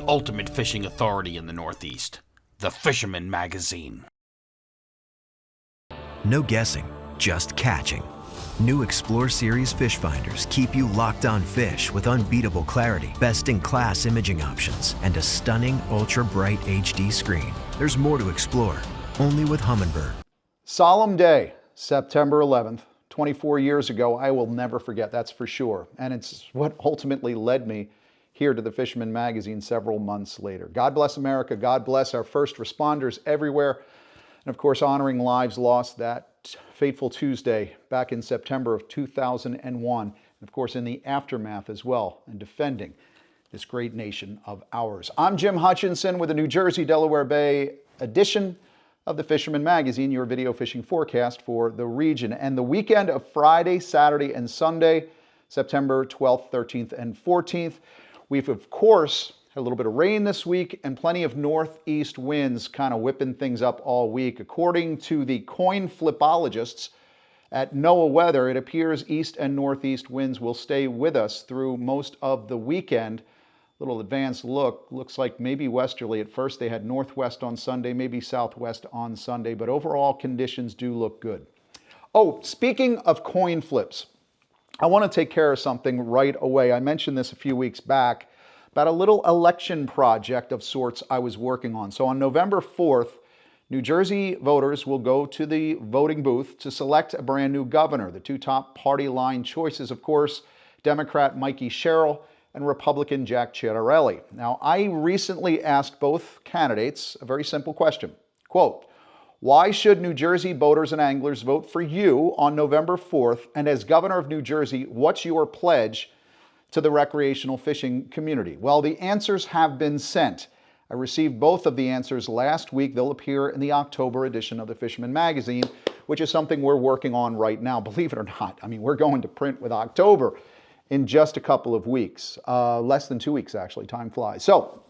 ultimate fishing authority in the Northeast, the Fisherman magazine. No guessing, just catching. New Explore Series fish finders keep you locked on fish with unbeatable clarity, best-in-class imaging options, and a stunning ultra-bright HD screen. There's more to explore, only with Humminbird. Solemn day, September 11th, 24 years ago. I will never forget, that's for sure. And it's what ultimately led me here to the Fisherman magazine several months later. God bless America. God bless our first responders everywhere. And of course, honoring lives lost that fateful Tuesday back in September of 2001. And of course, in the aftermath as well, and defending this great nation of ours. I'm Jim Hutchinson with a New Jersey, Delaware Bay edition of the Fisherman magazine, your video fishing forecast for the region. And the weekend of Friday, Saturday, and Sunday, September 12th, 13th, and 14th, we've, of course, had a little bit of rain this week and plenty of northeast winds kind of whipping things up all week. According to the coin flipologists at NOAA Weather, it appears east and northeast winds will stay with us through most of the weekend. Little advanced look, looks like maybe westerly. At first they had northwest on Sunday, maybe southwest on Sunday, but overall conditions do look good. Oh, speaking of coin flips, I want to take care of something right away. I mentioned this a few weeks back about a little election project of sorts I was working on. So on November 4th, New Jersey voters will go to the voting booth to select a brand new governor. The two top party line choices, of course, Democrat Mikey Sherrill and Republican Jack Ciattarelli. Now, I recently asked both candidates a very simple question. Quote, why should New Jersey boaters and anglers vote for you on November 4th? And as governor of New Jersey, what's your pledge to the recreational fishing community? Well, the answers have been sent. I received both of the answers last week. They'll appear in the October edition of the Fisherman magazine, which is something we're working on right now. Believe it or not, I mean, we're going to print with October in just a couple of weeks, less than 2 weeks actually, time flies. So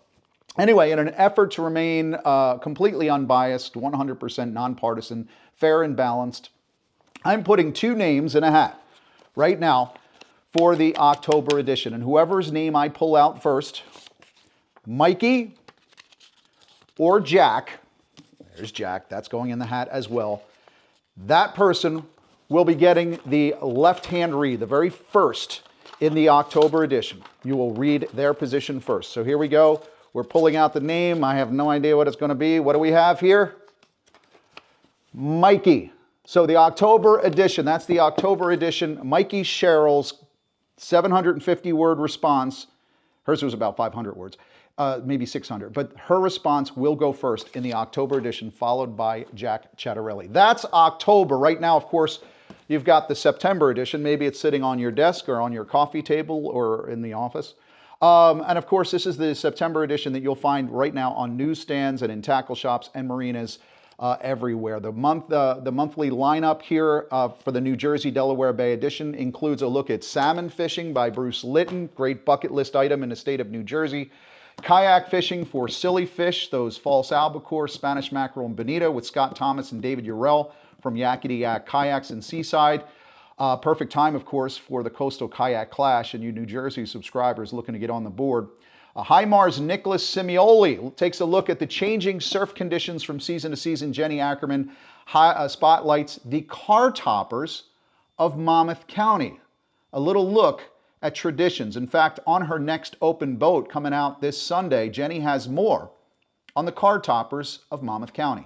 anyway, in an effort to remain completely unbiased, 100% nonpartisan, fair and balanced, I'm putting two names in a hat right now for the October edition. And whoever's name I pull out first, Mikey or Jack, there's Jack, that's going in the hat as well, that person will be getting the left-hand read, the very first in the October edition. You will read their position first. So here we go. We're pulling out the name. I have no idea what it's going to be. What do we have here? Mikey. So the October edition, that's the October edition, Mikey Sherrill's 750-word response. Hers was about 500 words, maybe 600. But her response will go first in the October edition, followed by Jack Ciattarelli. That's October. Right now, of course, you've got the September edition. Maybe it's sitting on your desk or on your coffee table or in the office. And of course, this is the September edition that you'll find right now on newsstands and in tackle shops and marinas everywhere. The monthly lineup here for the New Jersey, Delaware Bay edition includes a look at salmon fishing by Bruce Litton, great bucket list item in the state of New Jersey. Kayak fishing for silly fish, those false albacore, Spanish mackerel, and bonito with Scott Thomas and David Urell from Yakety Yak Kayaks and Seaside. Perfect time, of course, for the Coastal Kayak Clash and you New Jersey subscribers looking to get on the board. Highmar's Nicholas Simeoli takes a look at the changing surf conditions from season to season. Jenny Ackerman spotlights the car toppers of Monmouth County. A little look at traditions. In fact, on her next open boat coming out this Sunday, Jenny has more on the car toppers of Monmouth County.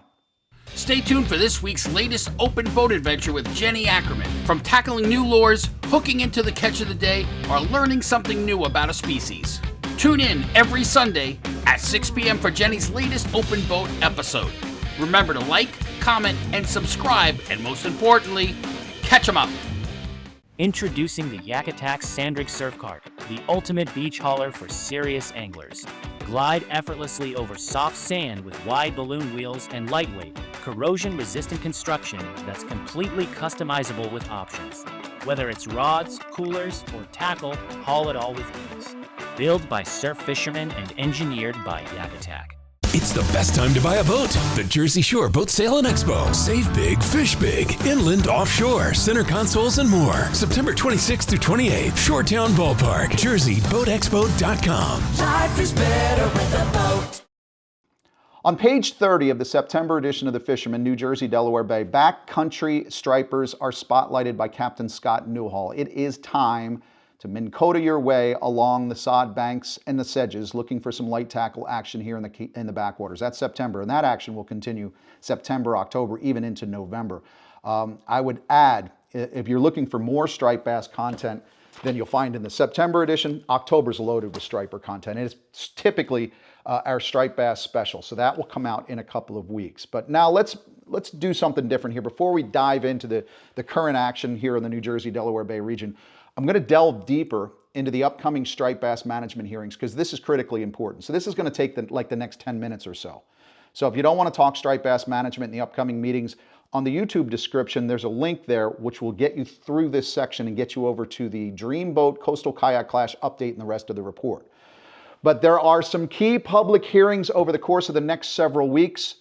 Stay tuned for this week's latest open boat adventure with Jenny Ackerman. From tackling new lures, hooking into the catch of the day, or learning something new about a species. Tune in every Sunday at 6 p.m. for Jenny's latest open boat episode. Remember to like, comment, and subscribe, and most importantly, catch 'em up. Introducing the Yak Attack Sandrig Surf Cart, the ultimate beach hauler for serious anglers. Glide effortlessly over soft sand with wide balloon wheels and lightweight, corrosion-resistant construction that's completely customizable with options. Whether it's rods, coolers, or tackle, haul it all with ease. Built by surf fishermen and engineered by Yak Attack. It's the best time to buy a boat. The Jersey Shore Boat Sale and Expo. Save big, fish big. Inland, offshore, center consoles, and more. September 26th through 28th. Shoretown Ballpark. JerseyBoatExpo.com. Life is better with a boat. On page 30 of the September edition of the Fisherman, New Jersey, Delaware Bay, backcountry stripers are spotlighted by Captain Scott Newhall. It is time to Minn Kota your way along the sod banks and the sedges, looking for some light tackle action here in the backwaters. That's September, and that action will continue September, October, even into November. I would add, if you're looking for more striped bass content than you'll find in the September edition, October's loaded with striper content. It is typically our striped bass special, so that will come out in a couple of weeks. But now let's do something different here. Before we dive into the current action here in the New Jersey, Delaware Bay region, I'm going to delve deeper into the upcoming striped bass management hearings because this is critically important. So this is going to take the next 10 minutes or so. So if you don't want to talk striped bass management in the upcoming meetings, on the YouTube description, there's a link there which will get you through this section and get you over to the Dreamboat Coastal Kayak Clash update and the rest of the report. But there are some key public hearings over the course of the next several weeks,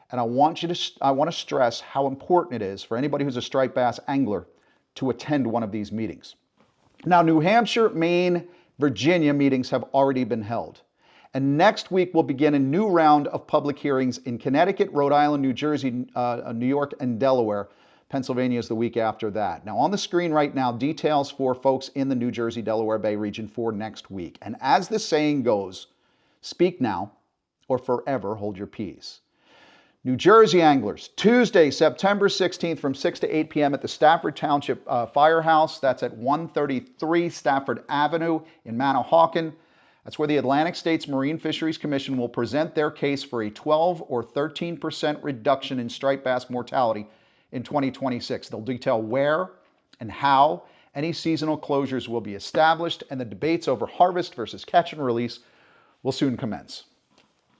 and I want to stress how important it is for anybody who's a striped bass angler to attend one of these meetings. Now, New Hampshire, Maine, Virginia meetings have already been held. And next week, we'll begin a new round of public hearings in Connecticut, Rhode Island, New Jersey, New York, and Delaware. Pennsylvania is the week after that. Now, on the screen right now, details for folks in the New Jersey, Delaware Bay region for next week. And as the saying goes, speak now or forever hold your peace. New Jersey anglers, Tuesday, September 16th from 6 to 8 p.m. at the Stafford Township Firehouse. That's at 133 Stafford Avenue in Manahawkin. That's where the Atlantic States Marine Fisheries Commission will present their case for a 12 or 13% reduction in striped bass mortality in 2026. They'll detail where and how any seasonal closures will be established, and the debates over harvest versus catch and release will soon commence.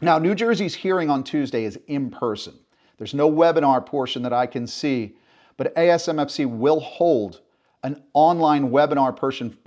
Now, New Jersey's hearing on Tuesday is in person. There's no webinar portion that I can see, but ASMFC will hold an online webinar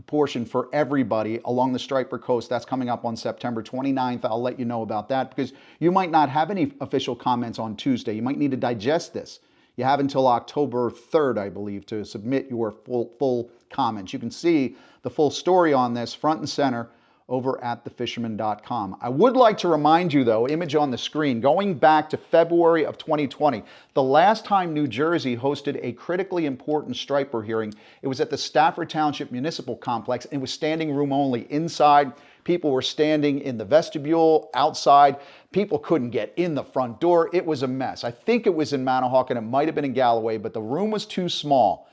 portion for everybody along the Striper Coast. That's coming up on September 29th. I'll let you know about that because you might not have any official comments on Tuesday. You might need to digest this. You have until October 3rd, I believe, to submit your full comments. You can see the full story on this front and center over at thefisherman.com. I would like to remind you, though, image on the screen, going back to February of 2020, the last time New Jersey hosted a critically important striper hearing, it was at the Stafford Township Municipal Complex. It was standing room only. Inside, people were standing in the vestibule, outside. People couldn't get in the front door. It was a mess. I think it was in Manahawkin. It might have been in Galloway, but the room was too small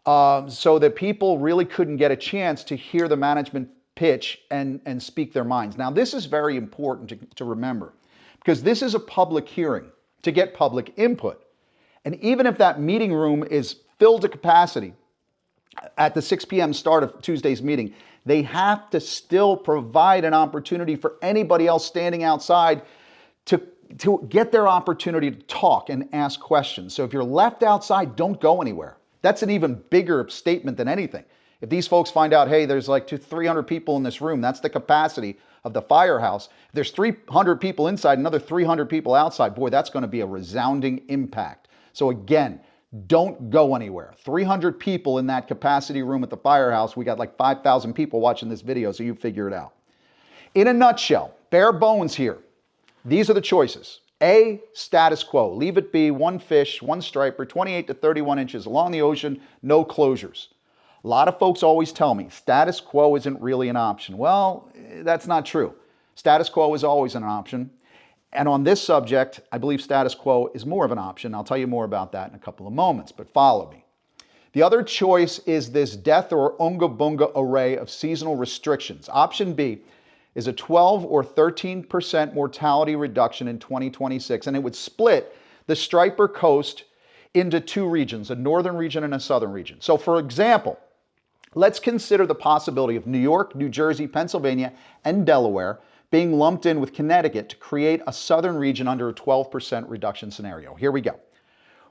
so that people really couldn't get a chance to hear the management pitch and speak their minds. Now, this is very important to remember because this is a public hearing to get public input. And even if that meeting room is filled to capacity at the 6 p.m. start of Tuesday's meeting, they have to still provide an opportunity for anybody else standing outside to get their opportunity to talk and ask questions. So if you're left outside, don't go anywhere. That's an even bigger statement than anything. If these folks find out, hey, there's like 300 people in this room, that's the capacity of the firehouse. If there's 300 people inside, another 300 people outside, boy, that's going to be a resounding impact. So again, don't go anywhere. 300 people in that capacity room at the firehouse. We got like 5,000 people watching this video, so you figure it out. In a nutshell, bare bones here, these are the choices. A, status quo. Leave it be, one fish, one striper, 28 to 31 inches along the ocean, no closures. A lot of folks always tell me status quo isn't really an option. Well, that's not true. Status quo is always an option. And on this subject, I believe status quo is more of an option. I'll tell you more about that in a couple of moments, but follow me. The other choice is this death or unga bunga array of seasonal restrictions. Option B is a 12 or 13% mortality reduction in 2026, and it would split the Striper Coast into two regions, a northern region and a southern region. So for example, let's consider the possibility of New York, New Jersey, Pennsylvania, and Delaware being lumped in with Connecticut to create a southern region under a 12% reduction scenario. Here we go.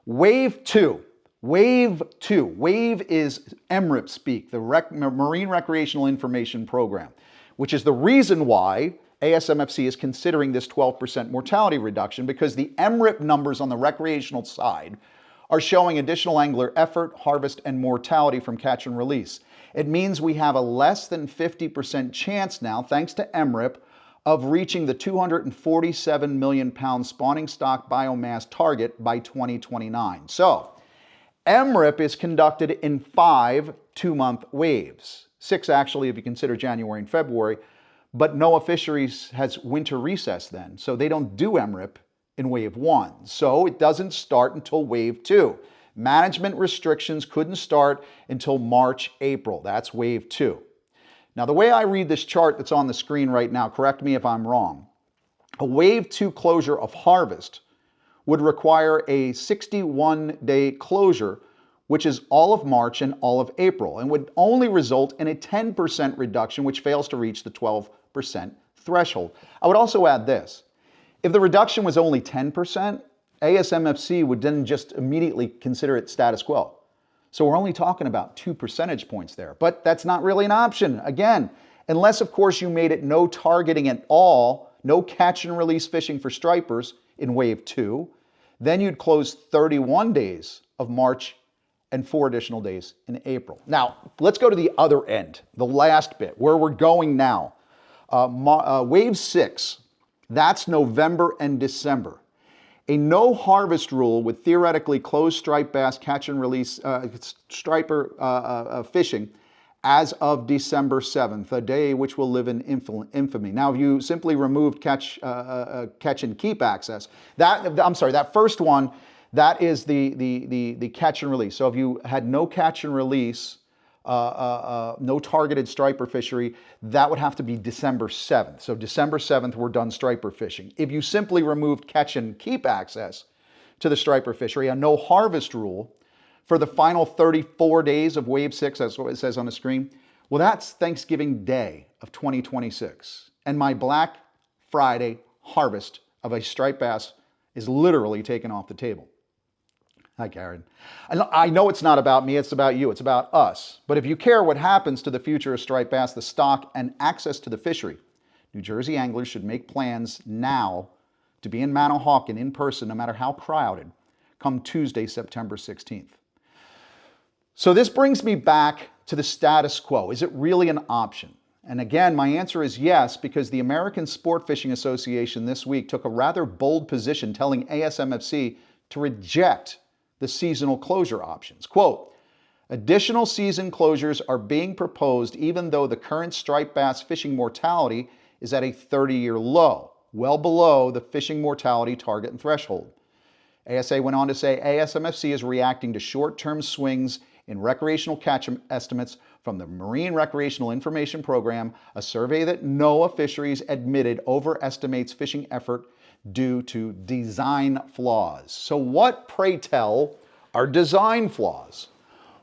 Wave 2. Wave 2. Wave is MRIP speak, the Marine Recreational Information Program, which is the reason why ASMFC is considering this 12% mortality reduction because the MRIP numbers on the recreational side are showing additional angler effort, harvest, and mortality from catch and release. It means we have a less than 50% chance now, thanks to MRIP, of reaching the 247 million pound spawning stock biomass target by 2029. So, MRIP is conducted in 5 2-month waves. 6 actually if you consider January and February, but NOAA Fisheries has winter recess then, so they don't do MRIP in wave 1. So it doesn't start until wave 2. Management restrictions couldn't start until March, April. That's wave 2. Now the way I read this chart that's on the screen right now, correct me if I'm wrong, a wave 2 closure of harvest would require a 61-day closure, which is all of March and all of April, and would only result in a 10% reduction, which fails to reach the 12% threshold. I would also add this. If the reduction was only 10%, ASMFC would then just immediately consider it status quo. So we're only talking about 2 percentage points there, but that's not really an option. Again, unless of course you made it no targeting at all, no catch and release fishing for stripers in wave 2, then you'd close 31 days of March and 4 additional days in April. Now, let's go to the other end, the last bit, where we're going now. Wave 6, that's November and December. A no harvest rule with theoretically closed striped bass catch and release striper fishing as of December 7th, a day which will live in infamy. Now, if you simply removed catch and keep access, that first one, that is the catch and release. So if you had no catch and release, no targeted striper fishery, that would have to be December 7th. So December 7th, we're done striper fishing. If you simply removed catch and keep access to the striper fishery, a no harvest rule for the final 34 days of wave 6, that's what it says on the screen, well, that's Thanksgiving Day of 2026. And my Black Friday harvest of a striped bass is literally taken off the table. Hi, Karen. I know it's not about me, it's about you, it's about us. But if you care what happens to the future of striped bass, the stock, and access to the fishery, New Jersey anglers should make plans now to be in Manahawkin in person, no matter how crowded, come Tuesday, September 16th. So this brings me back to the status quo. Is it really an option? And again, my answer is yes, because the American Sport Fishing Association this week took a rather bold position telling ASMFC to reject the seasonal closure options. Quote, additional season closures are being proposed even though the current striped bass fishing mortality is at a 30-year low, well below the fishing mortality target and threshold. ASA went on to say ASMFC is reacting to short-term swings in recreational catch estimates from the Marine Recreational Information Program, a survey that NOAA Fisheries admitted overestimates fishing effort due to design flaws. So what, pray tell, are design flaws?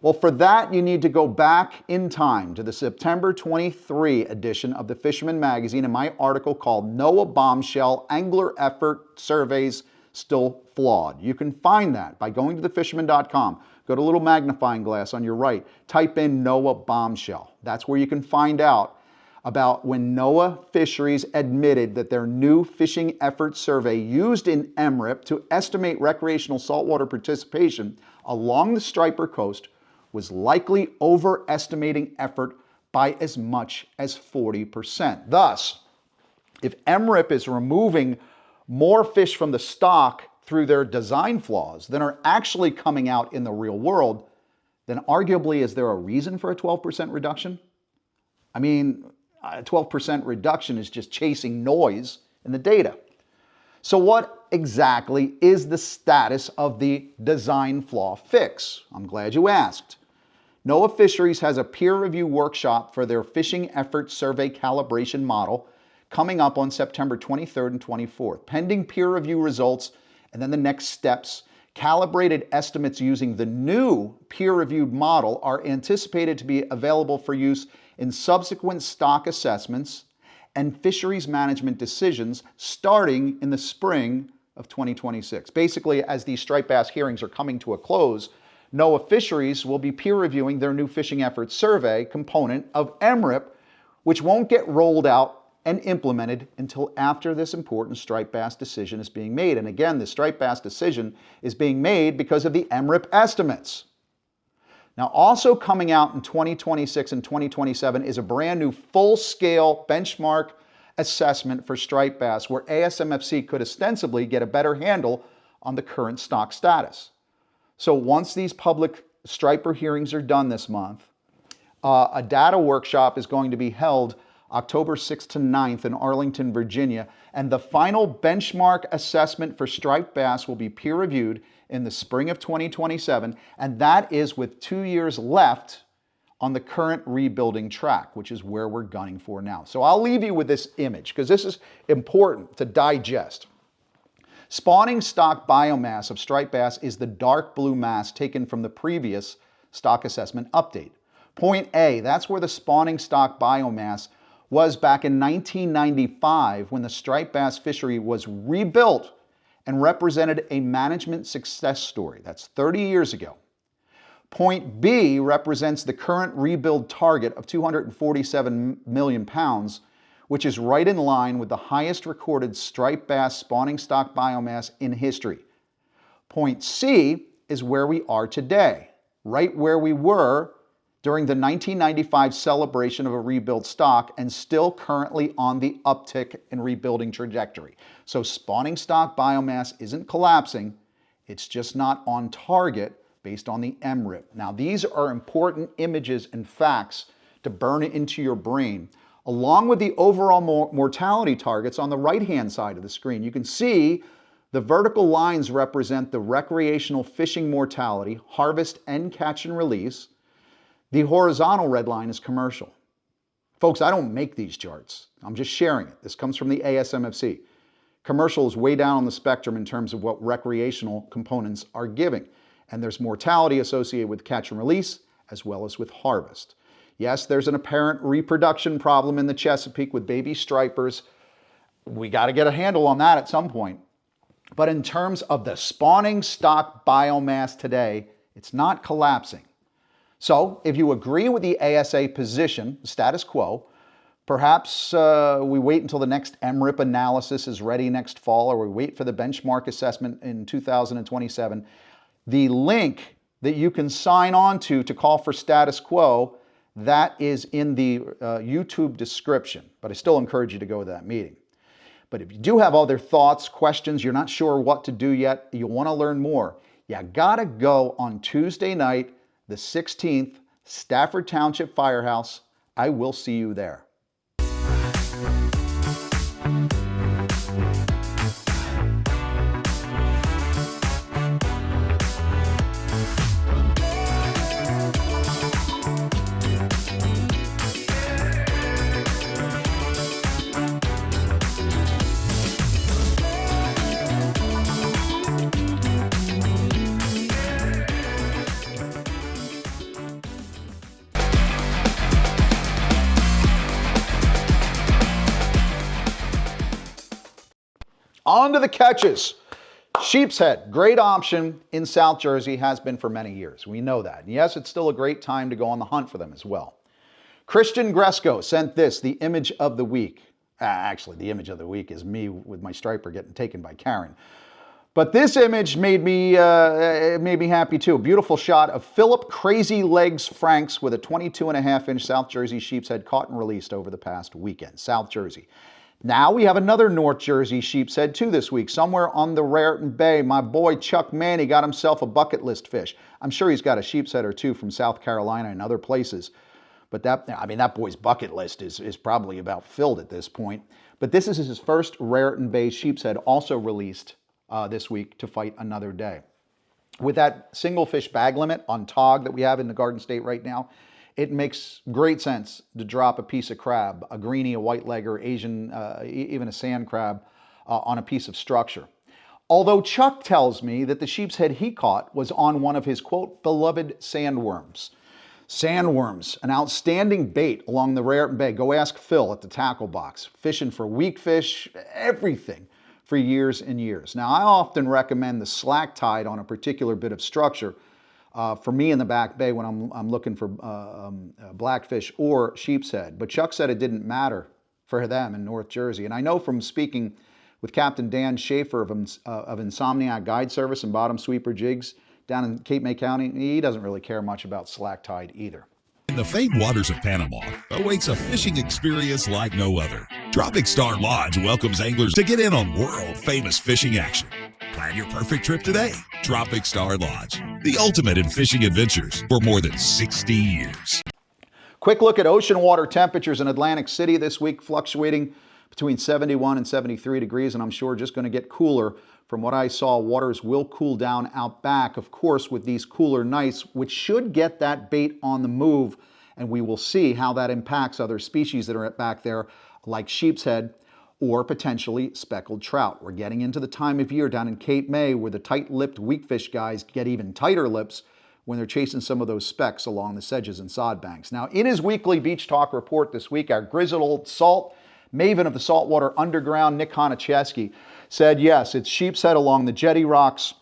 Well, for that, you need to go back in time to the September 23 edition of the Fisherman magazine and my article called NOAA Bombshell Angler Effort Surveys Still Flawed. You can find that by going to thefisherman.com. Go to a little magnifying glass on your right. Type in NOAA Bombshell. That's where you can find out about when NOAA Fisheries admitted that their new fishing effort survey used in MRIP to estimate recreational saltwater participation along the striper coast was likely overestimating effort by as much as 40%. Thus, if MRIP is removing more fish from the stock through their design flaws than are actually coming out in the real world, then arguably is there a reason for a 12% reduction? I mean, a 12% reduction is just chasing noise in the data. So what exactly is the status of the design flaw fix? I'm glad you asked. NOAA Fisheries has a peer review workshop for their fishing effort survey calibration model coming up on September 23rd and 24th. Pending peer review results and then the next steps, calibrated estimates using the new peer-reviewed model are anticipated to be available for use in subsequent stock assessments and fisheries management decisions starting in the spring of 2026. Basically, as these striped bass hearings are coming to a close, NOAA Fisheries will be peer reviewing their new fishing effort survey component of MRIP, which won't get rolled out and implemented until after this important striped bass decision is being made. And again, the striped bass decision is being made because of the MRIP estimates. Now, also coming out in 2026 and 2027 is a brand new full-scale benchmark assessment for striped bass where ASMFC could ostensibly get a better handle on the current stock status. So once these public striper hearings are done this month, a data workshop is going to be held October 6th to 9th in Arlington, Virginia, and the final benchmark assessment for striped bass will be peer-reviewed in the spring of 2027, and that is with 2 years left on the current rebuilding track, which is where we're gunning for now. So I'll leave you with this image, because this is important to digest. Spawning stock biomass of striped bass is the dark blue mass taken from the previous stock assessment update. Point A, that's where the spawning stock biomass was back in 1995 when the striped bass fishery was rebuilt and represented a management success story. That's 30 years ago. Point B represents the current rebuild target of 247 million pounds, which is right in line with the highest recorded striped bass spawning stock biomass in history. Point C is where we are today, right where we were during the 1995 celebration of a rebuilt stock and still currently on the uptick and rebuilding trajectory. So spawning stock biomass isn't collapsing, it's just not on target based on the MRIP. Now these are important images and facts to burn into your brain, along with the overall mortality targets on the right-hand side of the screen. You can see the vertical lines represent the recreational fishing mortality, harvest and catch and release. The horizontal red line is commercial. Folks, I don't make these charts. I'm just sharing it. This comes from the ASMFC. Commercial is way down on the spectrum in terms of what recreational components are giving. And there's mortality associated with catch and release as well as with harvest. Yes, there's an apparent reproduction problem in the Chesapeake with baby stripers. We got to get a handle on that at some point. But in terms of the spawning stock biomass today, it's not collapsing. So if you agree with the ASA position, status quo, perhaps we wait until the next MRIP analysis is ready next fall, or we wait for the benchmark assessment in 2027. The link that you can sign on to call for status quo, that is in the YouTube description, but I still encourage you to go to that meeting. But if you do have other thoughts, questions, you're not sure what to do yet, you want to learn more, you gotta go on Tuesday night, the 16th, Stafford Township Firehouse. I will see you there. On to the catches. Sheepshead, great option in South Jersey, has been for many years. We know that. And yes, it's still a great time to go on the hunt for them as well. Christian Gresco sent this, the image of the week. Actually, the image of the week is me with my striper getting taken by Karen. But this image made me happy too. A beautiful shot of Philip Crazy Legs Franks with a 22.5-inch South Jersey sheepshead caught and released over the past weekend. South Jersey. Now we have another North Jersey sheepshead too this week. Somewhere on the Raritan Bay, my boy Chuck Manny got himself a bucket list fish. I'm sure he's got a sheepshead or two from South Carolina and other places. But that boy's bucket list is probably about filled at this point. But this is his first Raritan Bay sheepshead, also released this week to fight another day. With that single fish bag limit on tog that we have in the Garden State right now, it makes great sense to drop a piece of crab, a greenie, a white leg, or Asian, even a sand crab, on a piece of structure. Although Chuck tells me that the sheepshead he caught was on one of his, quote, beloved sandworms. Sandworms, an outstanding bait along the Raritan Bay. Go ask Phil at the tackle box. Fishing for weakfish, everything for years and years. Now, I often recommend the slack tide on a particular bit of structure for me in the back bay when I'm looking for blackfish or sheepshead. But Chuck said it didn't matter for them in North Jersey. And I know from speaking with Captain Dan Schaefer of Insomniac Guide Service and Bottom Sweeper Jigs down in Cape May County, he doesn't really care much about slack tide either. In the famed waters of Panama awaits a fishing experience like no other. Tropic Star Lodge welcomes anglers to get in on world-famous fishing action. Plan your perfect trip today. Tropic Star Lodge, the ultimate in fishing adventures for more than 60 years. Quick look at ocean water temperatures in Atlantic City this week, fluctuating between 71 and 73 degrees, and I'm sure just going to get cooler. From what I saw, waters will cool down out back, of course, with these cooler nights, which should get that bait on the move, and we will see how that impacts other species that are back there, like sheepshead or potentially speckled trout. We're getting into the time of year down in Cape May where the tight-lipped weakfish guys get even tighter lips when they're chasing some of those specks along the sedges and sod banks. Now, in his weekly Beach Talk report this week, our grizzled old salt maven of the saltwater underground, Nick Honicheski, said, yes, it's sheepshead along the jetty rocks.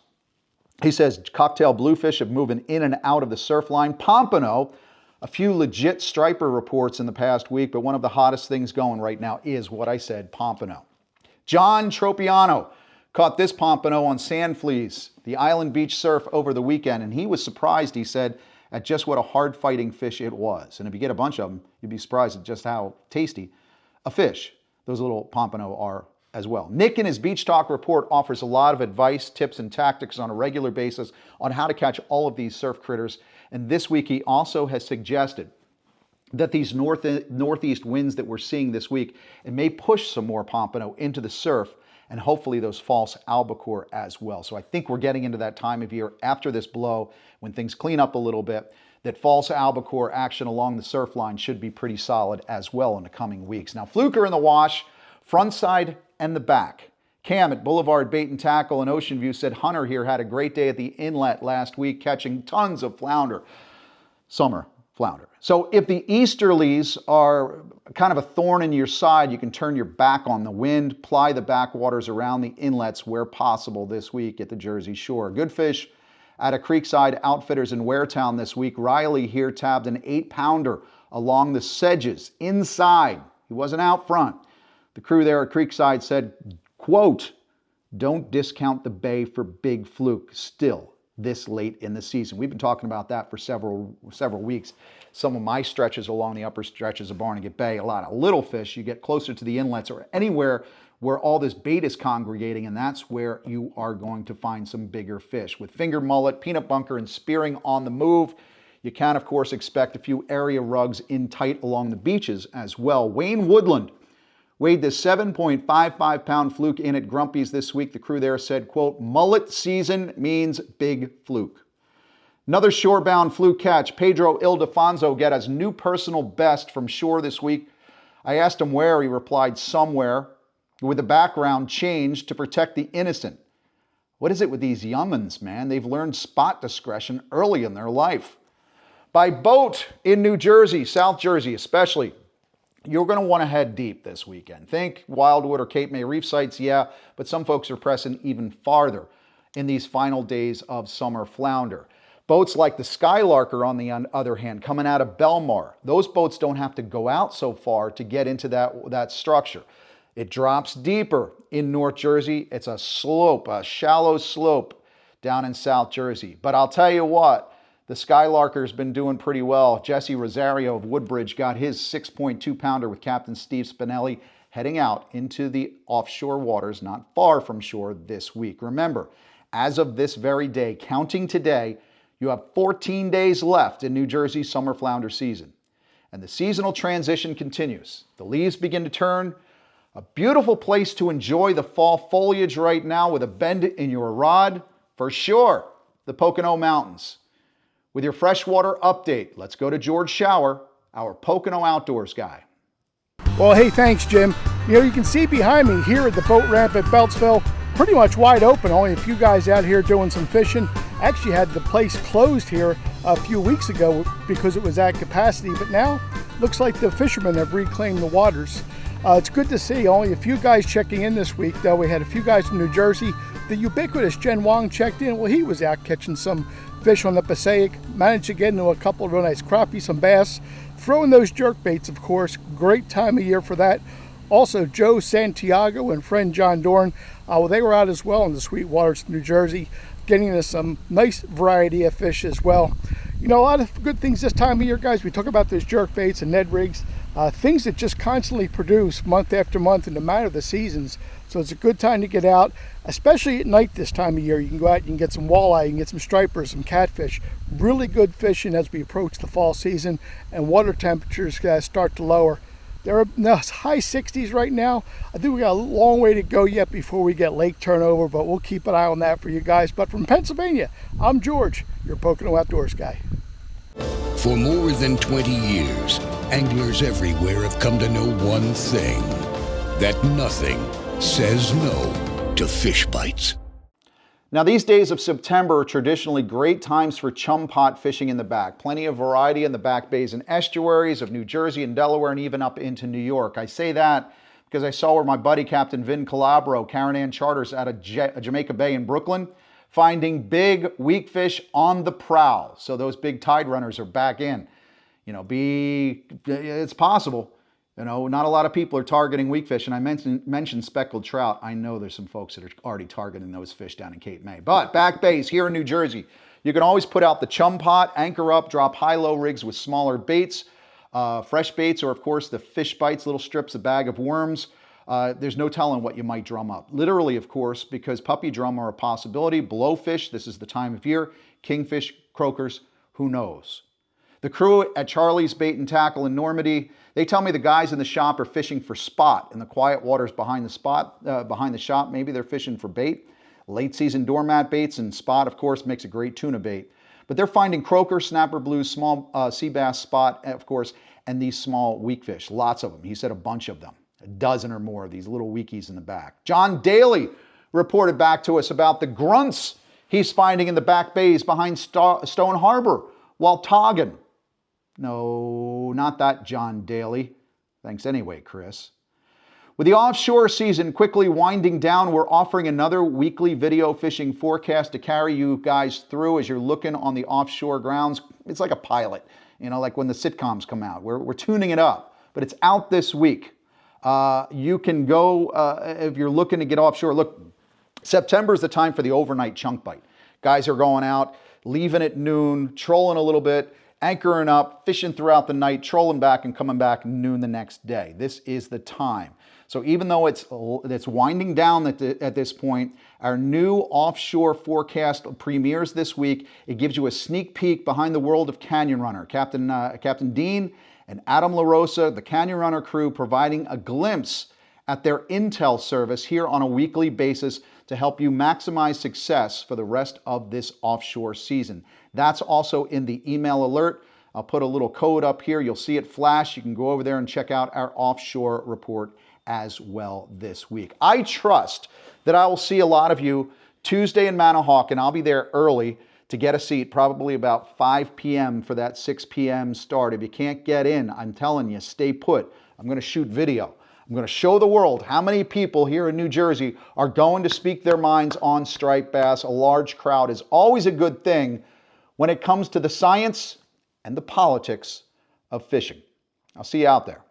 He says cocktail bluefish have moving in and out of the surf line. Pompano, a few legit striper reports in the past week, but one of the hottest things going right now is what I said, pompano. John Tropiano caught this pompano on sand fleas, the island beach surf over the weekend, and he was surprised, he said, at just what a hard-fighting fish it was. And if you get a bunch of them, you'd be surprised at just how tasty a fish those little pompano are as well. Nick in his Beach Talk report offers a lot of advice, tips, and tactics on a regular basis on how to catch all of these surf critters. And this week he also has suggested that these northeast winds that we're seeing this week, it may push some more pompano into the surf and hopefully those false albacore as well. So I think we're getting into that time of year after this blow when things clean up a little bit, that false albacore action along the surf line should be pretty solid as well in the coming weeks. Now, fluker in the wash, front side and the back. Cam at Boulevard Bait and Tackle in Ocean View said Hunter here had a great day at the inlet last week, catching tons of flounder, summer flounder. So if the easterlies are kind of a thorn in your side, you can turn your back on the wind, ply the backwaters around the inlets where possible this week at the Jersey Shore. Good fish at a Creekside Outfitters in Waretown this week. Riley here tabbed an 8-pounder along the sedges inside. He wasn't out front. The crew there at Creekside said, quote, don't discount the bay for big fluke still this late in the season. We've been talking about that for several weeks. Some of my stretches along the upper stretches of Barnegat Bay, a lot of little fish. You get closer to the inlets or anywhere where all this bait is congregating, and that's where you are going to find some bigger fish. With finger mullet, peanut bunker, and spearing on the move, you can, of course, expect a few area rugs in tight along the beaches as well. Wayne Woodland weighed this 7.55-pound fluke in at Grumpy's this week. The crew there said, quote, mullet season means big fluke. Another shorebound fluke catch. Pedro Ildefonso got his new personal best from shore this week. I asked him where. He replied, somewhere, with the background changed to protect the innocent. What is it with these young'uns, man? They've learned spot discretion early in their life. By boat in New Jersey, South Jersey especially, you're going to want to head deep this weekend. Think Wildwood or Cape May reef sites, yeah, but some folks are pressing even farther in these final days of summer flounder. Boats like the Skylarker, on the other hand, coming out of Belmar, those boats don't have to go out so far to get into that structure. It drops deeper in North Jersey. It's a slope, a shallow slope down in South Jersey. But I'll tell you what, the Skylarker's been doing pretty well. Jesse Rosario of Woodbridge got his 6.2-pounder with Captain Steve Spinelli heading out into the offshore waters not far from shore this week. Remember, as of this very day, counting today, you have 14 days left in New Jersey's summer flounder season. And the seasonal transition continues. The leaves begin to turn. A beautiful place to enjoy the fall foliage right now with a bend in your rod, for sure, the Pocono Mountains. With your freshwater update, let's go to George Shower, our Pocono Outdoors Guy. Well, hey, thanks, Jim. You can see behind me here at the boat ramp at Beltsville, pretty much wide open, only a few guys out here doing some fishing. Actually had the place closed here a few weeks ago because it was at capacity, but now looks like the fishermen have reclaimed the waters. It's good to see only a few guys checking in this week, though. We had a few guys from New Jersey. The ubiquitous Jen Wong checked in. Well, he was out catching some fish on the Passaic, managed to get into a couple of real nice crappie, some bass, throwing those jerk baits, of course. Great time of year for that. Also, Joe Santiago and friend John Dorn, they were out as well in the sweet waters of New Jersey, getting us some nice variety of fish as well. You know, a lot of good things this time of year, guys. We talk about those jerk baits and Ned rigs, things that just constantly produce month after month in the matter of the seasons. So it's a good time to get out, especially at night this time of year. You can go out, you can get some walleye, you can get some stripers, some catfish. Really good fishing as we approach the fall season and water temperatures start to lower. They're in the high 60s right now. I think we got a long way to go yet before we get lake turnover, but we'll keep an eye on that for you guys. But from Pennsylvania, I'm George, your Pocono Outdoors Guy. For more than 20 years, anglers everywhere have come to know one thing, that nothing says no to fish bites. Now, these days of September are traditionally great times for chum pot fishing in the back. Plenty of variety in the back bays and estuaries of New Jersey and Delaware and even up into New York. I say that because I saw where my buddy Captain Vin Calabro, Karen Charters out of Jamaica Bay in Brooklyn, finding big weakfish on the prowl. So those big tide runners are back in. You know, it's possible. You know, not a lot of people are targeting weakfish, and I mentioned speckled trout. I know there's some folks that are already targeting those fish down in Cape May. But back bays here in New Jersey, you can always put out the chum pot, anchor up, drop high-low rigs with smaller baits, fresh baits, or of course the fish bites, little strips, a bag of worms. There's no telling what you might drum up. Literally, of course, because puppy drum are a possibility. Blowfish, this is the time of year. Kingfish, croakers, who knows? The crew at Charlie's Bait and Tackle in Normandy, they tell me the guys in the shop are fishing for spot in the quiet waters behind the shop. Maybe they're fishing for bait. Late season doormat baits, and spot, of course, makes a great tuna bait. But they're finding croaker, snapper blues, small sea bass, spot, of course, and these small weakfish. Lots of them. He said a bunch of them. A dozen or more of these little weakies in the back. John Daly reported back to us about the grunts he's finding in the back bays behind Stone Harbor while togging. No, not that John Daly. Thanks anyway, Chris. With the offshore season quickly winding down, we're offering another weekly video fishing forecast to carry you guys through as you're looking on the offshore grounds. It's like a pilot, you know, like when the sitcoms come out. We're tuning it up, but it's out this week. You can go, if you're looking to get offshore, look, September is the time for the overnight chunk bite. Guys are going out, leaving at noon, trolling a little bit, anchoring up, fishing throughout the night, trolling back and coming back noon the next day. This is the time. So even though it's winding down at this point, our new offshore forecast premieres this week. It gives you a sneak peek behind the world of Canyon Runner. Captain Dean and Adam LaRosa, the Canyon Runner crew, providing a glimpse at their intel service here on a weekly basis to help you maximize success for the rest of this offshore season. That's also in the email alert. I'll put a little code up here. You'll see it flash. You can go over there and check out our offshore report as well this week. I trust that I will see a lot of you Tuesday in Manahawkin. I'll be there early to get a seat, probably about 5 p.m. for that 6 p.m. start. If you can't get in, I'm telling you, stay put. I'm going to shoot video. I'm going to show the world how many people here in New Jersey are going to speak their minds on striped bass. A large crowd is always a good thing when it comes to the science and the politics of fishing. I'll see you out there.